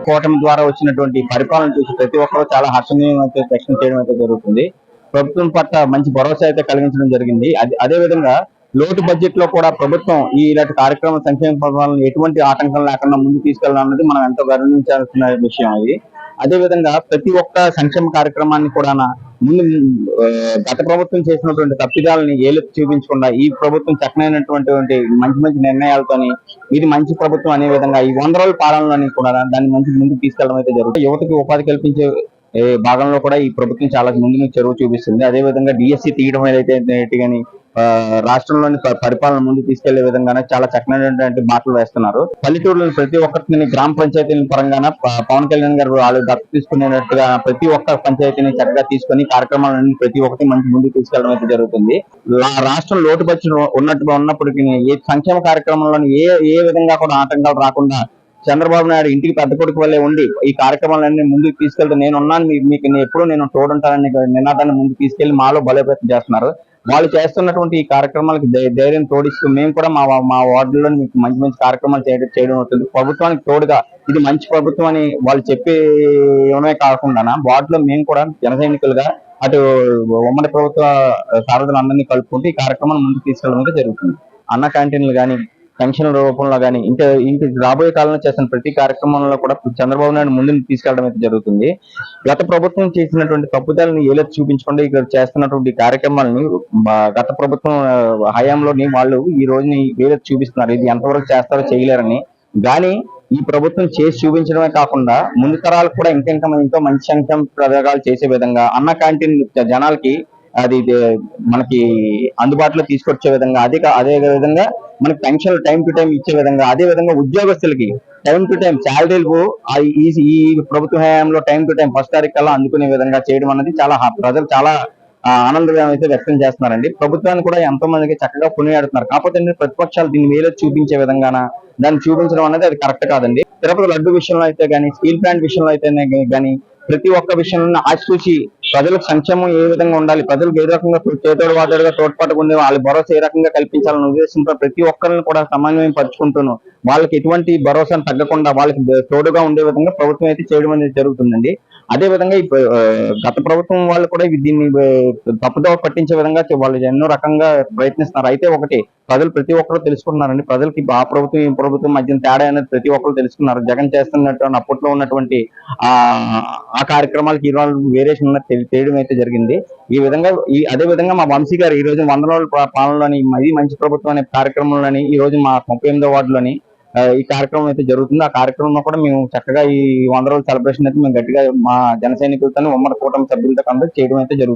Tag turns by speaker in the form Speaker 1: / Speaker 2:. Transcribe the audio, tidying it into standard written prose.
Speaker 1: కూటమి ద్వారా వచ్చినటువంటి పరిపాలన చూసి ప్రతి ఒక్కరూ చాలా హర్షణీయం అయితే వ్యక్తం చేయడం అయితే జరుగుతుంది. ప్రభుత్వం పట్ల మంచి భరోసా అయితే కలిగించడం జరిగింది. అదే విధంగా లోటు బడ్జెట్ లో కూడా ప్రభుత్వం ఇలాంటి కార్యక్రమ సంక్షేమ పథకాలను ఎటువంటి ఆటంకం లేకుండా ముందుకు తీసుకెళ్లాలన్నది మనం ఎంతో గర్వించాల్సిన విషయం అది. అదే విధంగా ప్రతి ఒక్క సంక్షేమ కార్యక్రమాన్ని కూడా ముందు గత ప్రభుత్వం చేసినటువంటి తప్పిదాలని ఏలెత్తి చూపించకుండా ఈ ప్రభుత్వం చక్కనైనటువంటి మంచి మంచి నిర్ణయాలతోని ఇది మంచి ప్రభుత్వం అనే విధంగా ఈ 100 రోజుల పాలనలోని కూడా దాన్ని మంచి ముందుకు తీసుకెళ్లడం అయితే జరుగుతుంది. యువతకి ఉపాధి కల్పించే భాగంలో కూడా ఈ ప్రభుత్వం చాలా ముందు చొరవ చూపిస్తుంది. అదే విధంగా డిఎస్సి తీయడం ఏదైతే కానీ రాష్ట్రంలోని పరిపాలన ముందు తీసుకెళ్లే విధంగానే చాలా చక్కనైనటువంటి మాటలు వేస్తున్నారు. పల్లెటూరులో ప్రతి ఒక్కరిని గ్రామ పంచాయతీల పరంగా పవన్ కళ్యాణ్ గారు వాళ్ళు దత్తు తీసుకునేటట్టుగా ప్రతి ఒక్క పంచాయతీని చక్కగా తీసుకొని కార్యక్రమాలన్నీ ప్రతి ఒక్కటి మంచి ముందుకు తీసుకెళ్లడం అయితే జరుగుతుంది. రాష్ట్రం లోటు బడ్జెట్ ఉన్నప్పటికీ ఏ సంక్షేమ కార్యక్రమంలో ఏ విధంగా కూడా ఆటంకాలు రాకుండా చంద్రబాబు నాయుడు ఇంటికి పెద్ద కొడుకు వల్లే ఉండి ఈ కార్యక్రమాలన్నీ ముందుకు తీసుకెళ్తే నేనున్నాను, మీకు ఎప్పుడు నేను తోడుంటానని నినాదాన్ని ముందుకు తీసుకెళ్లి మాలో బలోపేతం చేస్తున్నారు. వాళ్ళు చేస్తున్నటువంటి ఈ కార్యక్రమాలకు ధైర్యం తోడిస్తూ మేము కూడా మా వార్డులో మీకు మంచి మంచి కార్యక్రమాలు చేయడం అవుతుంది. ప్రభుత్వానికి తోడుగా ఇది మంచి ప్రభుత్వం అని వాళ్ళు చెప్పే కాకుండా వార్డులో మేము కూడా జన సైనికులుగా అటు ఉమ్మడి ప్రభుత్వ సారథులందరినీ కలుపుకుంటూ ఈ కార్యక్రమాన్ని ముందుకు తీసుకెళ్ళడం జరుగుతుంది. అన్న క్యాంటీన్లు కానీ పెన్షన్ల రూపంలో కానీ ఇంక రాబోయే కాలంలో చేస్తున్న ప్రతి కార్యక్రమంలో కూడా చంద్రబాబు నాయుడు ముందు తీసుకెళ్లడం అయితే జరుగుతుంది. గత ప్రభుత్వం చేసినటువంటి తప్పుదలని ఏలెత్తి చూపించకుండా ఇక్కడ చేస్తున్నటువంటి కార్యక్రమాలని గత ప్రభుత్వం హయాంలోని వాళ్ళు ఈ రోజుని వేలెత్తి చూపిస్తున్నారు. ఇది ఎంతవరకు చేస్తారో చేయలేరని. కానీ ఈ ప్రభుత్వం చేసి చూపించడమే కాకుండా ముందు తరాలకు కూడా ఎంతో మంచి సంక్షేమ పథకాలు చేసే విధంగా అన్న క్యాంటీన్ జనాలకి అది మనకి అందుబాటులో తీసుకొచ్చే విధంగా అదే విధంగా మనకి పెన్షన్లు టైం టు టైం ఇచ్చే విధంగా, అదే విధంగా ఉద్యోగస్తులకి టైం టు టైం శాలరీలు ఈ ప్రభుత్వ హయాంలో టైం టు టైం 1వ తారీఖు కల్లా అందుకునే విధంగా చేయడం అనేది ప్రజలు చాలా ఆనందం అయితే వ్యక్తం చేస్తున్నారండి. ప్రభుత్వాన్ని కూడా ఎంతో మందికి చక్కగా కొనియాడుతున్నారు. కాకపోతే ప్రతిపక్షాలు దీన్ని వేరే చూపించే విధంగాన దాన్ని చూపించడం అనేది అది కరెక్ట్ కాదండి. తిరుపతి లడ్డు విషయంలో అయితే కానీ, స్టీల్ ప్లాంట్ విషయంలో అయితే కానీ ప్రతి ఒక్క విషయంలో ఆచితూచి ప్రజలకు సంక్షేమం ఏ విధంగా ఉండాలి, ప్రజలకు ఏ రకంగా చేతోడు వాదోడుగా తోడ్పాటుగా ఉండే వాళ్ళ భరోసా ఏ రకంగా కల్పించాలన్న ఉద్దేశంతో ప్రతి ఒక్కరిని కూడా సమన్వయం పరుచుకుంటూను వాళ్ళకి ఎటువంటి భరోసాను తగ్గకుండా వాళ్ళకి తోడుగా ఉండే విధంగా ప్రభుత్వం అయితే చేయడం అనేది జరుగుతుందండి. అదే విధంగా గత ప్రభుత్వం వాళ్ళు కూడా దీన్ని తప్పుదోవ పట్టించే విధంగా వాళ్ళు ఎన్నో రకంగా ప్రయత్నిస్తున్నారు. అయితే ఒకటి ప్రజలు ప్రతి ఒక్కరు తెలుసుకుంటున్నారండి. ప్రజలకి ఆ ప్రభుత్వం ఈ ప్రభుత్వం మధ్య తేడా అనేది ప్రతి ఒక్కరు తెలుసుకున్నారు. జగన్ చేస్తున్నట్టు అప్పట్లో ఉన్నటువంటి ఆ కార్యక్రమాలకి ఈ రోజు వేరియేషన్ తెలియడం అయితే జరిగింది. అదే విధంగా మా వంశీ గారు ఈ రోజు 100 రోజుల పాలనలోని ఇది మంచి ప్రభుత్వం అనే కార్యక్రమంలోని ఈ రోజు మా 38వ వార్డులోని ఈ కార్యక్రమం అయితే జరుగుతుంది. ఆ కార్యక్రమంలో కూడా మేము చక్కగా ఈ 100 రోజుల సెలబ్రేషన్ అయితే మేము గట్టిగా మా జన సైనికులతో ఉమ్మడి కూటమి సభ్యులతో చేయడం అయితే జరుగుతుంది.